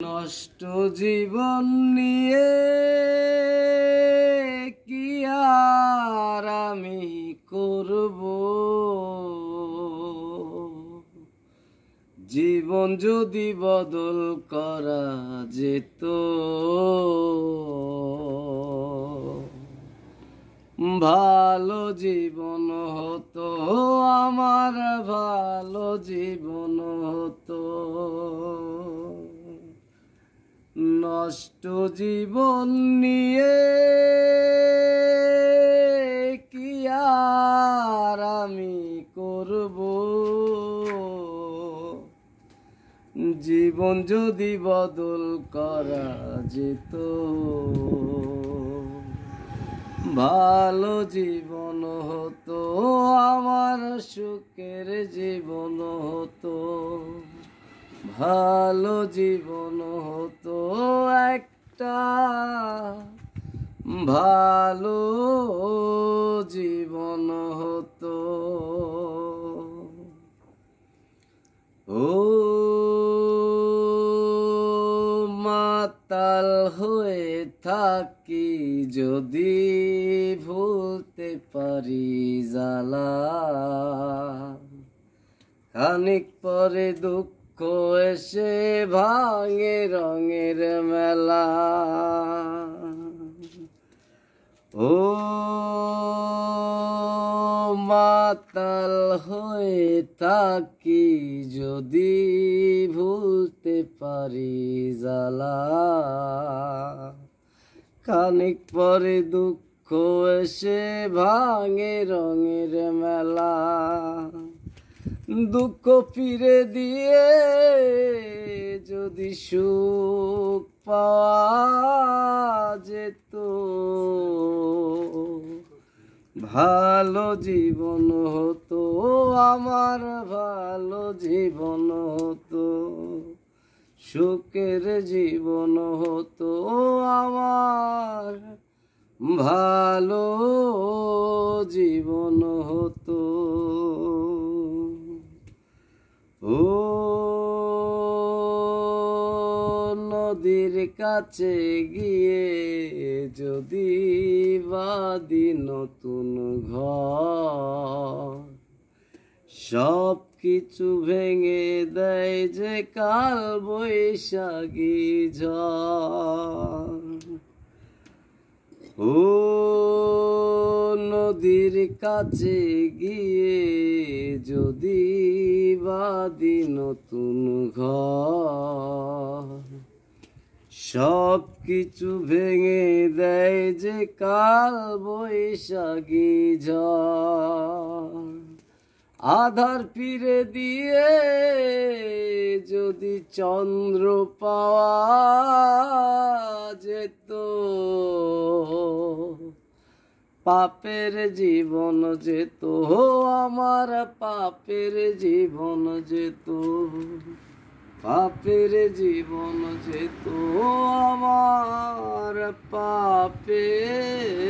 নষ্ট জীবন নিয়ে কি আর আমি করব, জীবন যদি বদল করা যেত, ভালো জীবন হতো আমার, ভালো জীবন হতো। নষ্ট জীবন নিয়ে কি আর আমি করব, জীবন যদি বদল করা যেত, ভালো জীবন হতো আমার, সুখের জীবন হতো, ভালো জীবন হতো একটা, ভালো জীবন হতো। ও মাতাল হয়ে থাকি যদি ভুলতে পারি জ্বালা, খানিক পরে দুঃখ এসে ভাঙে রঙের মেলা। ও মাতাল হয়ে থাকি যদি ভুলতে পারি জ্বালা, খানিক পরে দুঃখ এসে ভাঙে রঙের মেলা। দুঃখ ফিরে দিয়ে যদি সুখ পাওয়া যেত, ভালো জীবন হতো আমার, ভালো জীবন হতো, সুখের জীবন হতো আমার, ভালো জীবন হতো। ও নদীর কাছে গিয়ে যদি বাঁধি নতুন ঘর, সব কিছু ভেঙে দেয় যে কাল বৈশাখী ঝড়। ও নদীর কাছে গিয়ে যদি বাঁধি নতুন ঘর, সব কিছু ভেঙে দেয় যে কাল বৈশাখী ঝড়। আধার ফিরে দিয়ে যদি চন্দ্র পাওয়া যেত, পাপের জীবন যেত আমার, পাপের জীবন যেত, পাপের জীবন যেত আমার, পাপের